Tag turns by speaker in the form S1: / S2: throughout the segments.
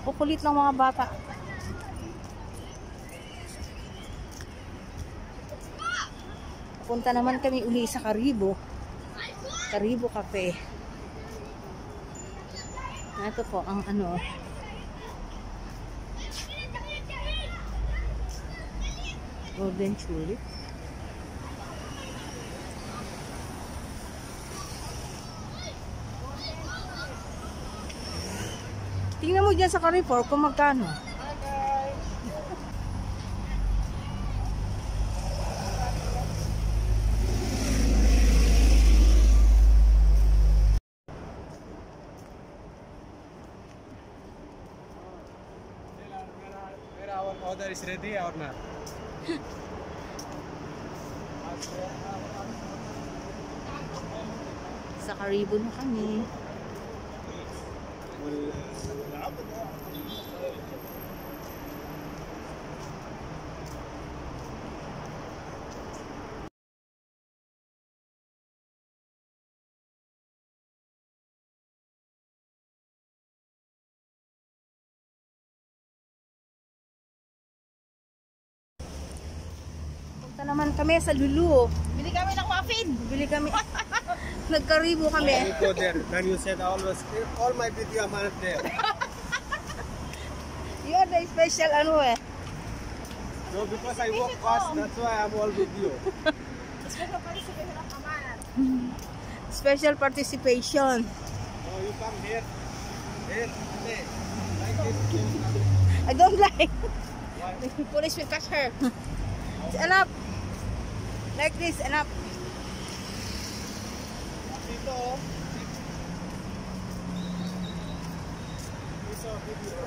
S1: Kukulit ng mga bata. Punta naman kami uli sa Karibo. Karibo Cafe. Ito po ang ano. Golden Tulip. Tingnan mo dyan sa Carrefour kung magkano.
S2: Our order is ready or not?
S1: Sa Karibo na kami. Punta naman kami sa Lulu.
S3: Bili kami ng muffin.
S1: Bili kami. Nagkaribo kami.
S2: You go there. Then you said always, all my video I'm not there.
S1: You are the special ano eh.
S2: No, because I walk fast, that's why I'm all with you.
S3: Special participation of Amanat.
S1: Special participation.
S2: Oh, you come here. Here, stay. Like this.
S1: I don't like.
S2: Why?
S1: The police will catch her. It's enough. Like this, enough.
S2: Dito. This video.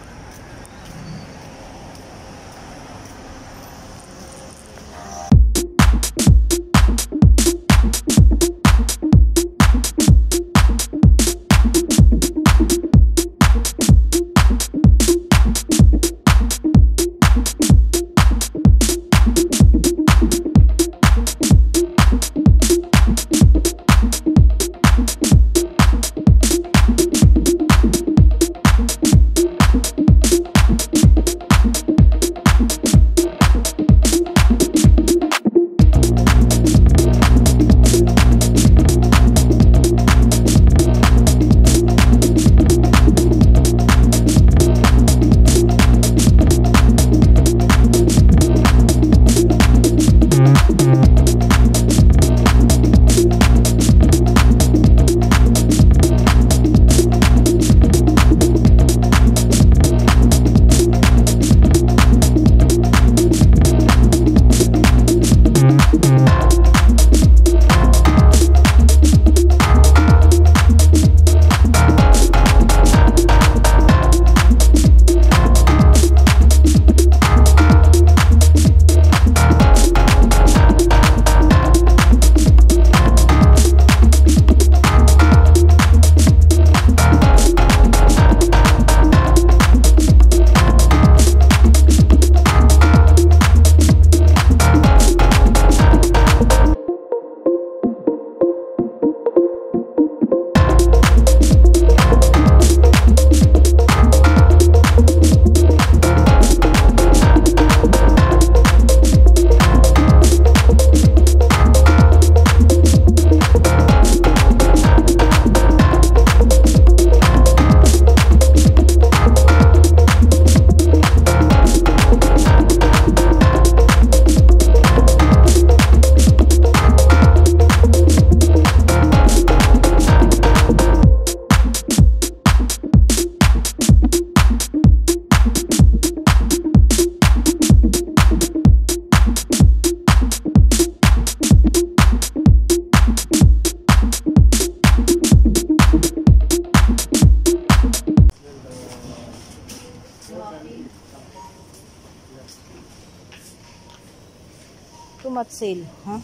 S1: Too much sale, huh?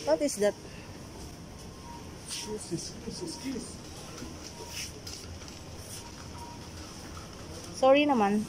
S1: What is that? Sorry naman.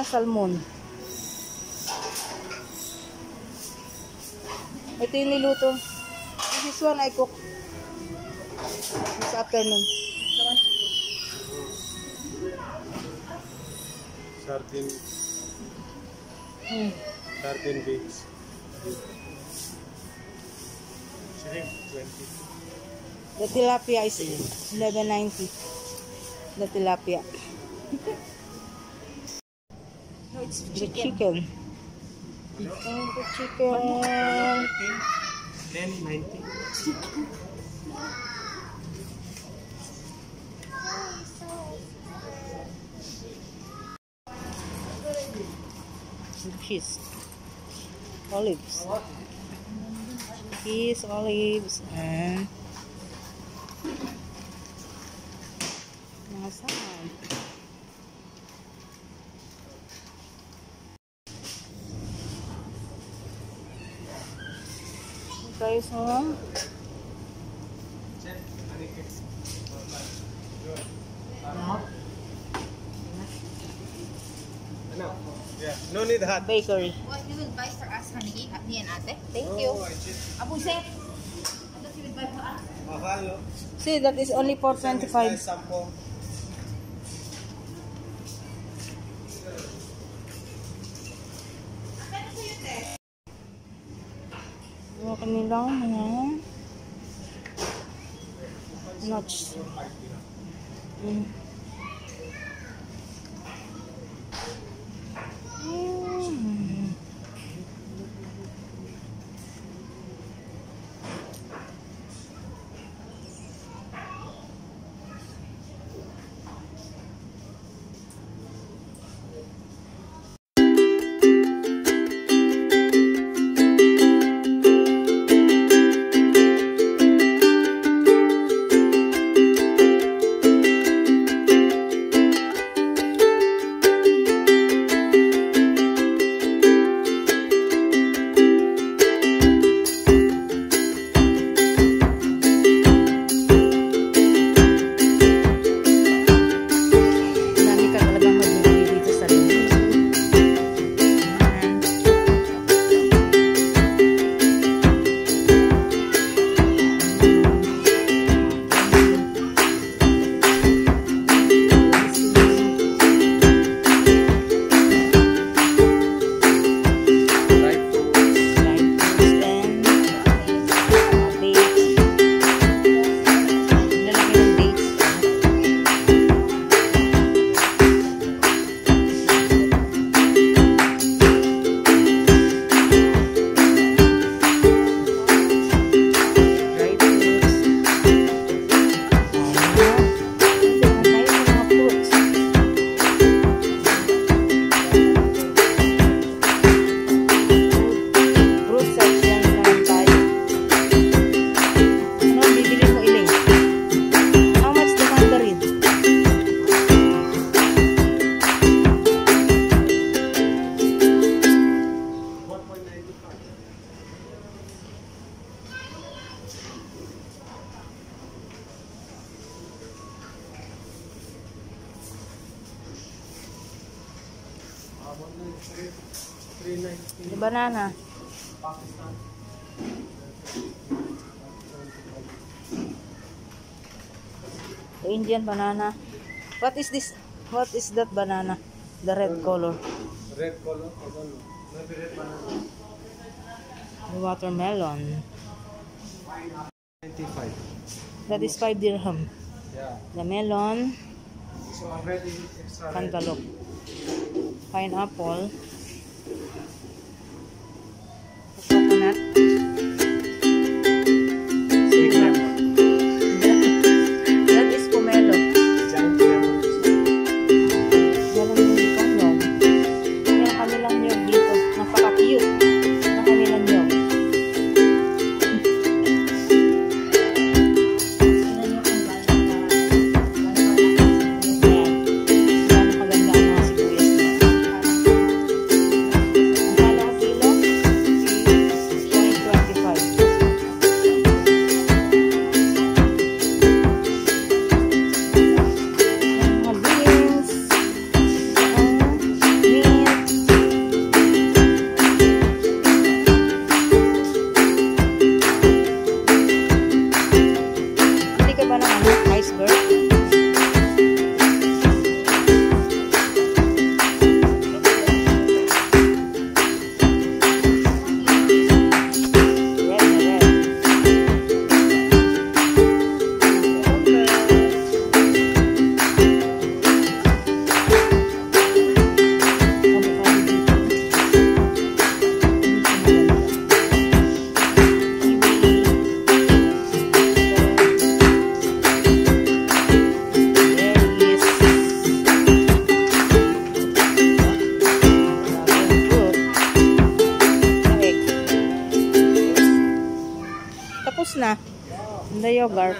S1: salmon. Ito yung niluto. This one I cook this afternoon.
S2: Sardine. Sardine beans. Shrimp, 20.
S1: The tilapia is 11.90. The tilapia.
S3: No, it's
S1: The
S3: chicken.
S1: chicken. And the chicken.
S2: 10.90.
S1: Cheese. Olives. Cheese, olives, and mga salad. Try some.
S2: Yeah, no need hot.
S1: Bakery.
S3: What you will buy for us, honey? Me and ate? Thank
S2: Oh,
S3: you.
S2: I just
S3: Abu Seth, what you will buy for us?
S2: mahal, no?
S1: See, that is only for 25.
S2: Sampo.
S1: Mga kanilang mga nuts. Mm. Mm. Dami ka talagang magbibili dito sa Lulu.
S2: Right food.
S1: Dried fruits and dates. Lalagyan ng dates. Dried fruits. Mga fruits. Fruit section naman tayo. Ano ang bibili mo, Elaine? How much the mandarin? The banana. The Indian banana. What is this? What is that banana? The red color.
S2: Red color. I don't know. Maybe red banana.
S1: The watermelon.
S2: 95.
S1: That is 5 dirham.
S2: Yeah.
S1: The melon.
S2: So already extra red.
S1: Cantaloupe. Pineapple. Coconut. That is pomelo.
S2: Giant lemon.
S1: Yan ang hindi kong yog. Yan ang kanilang yog dito. Napaka-cute na kanilang yog. Yan. Gano'ng kaganda ang mga sibuyas nila. Ang kala ko kilo? 6.20. The yogurt.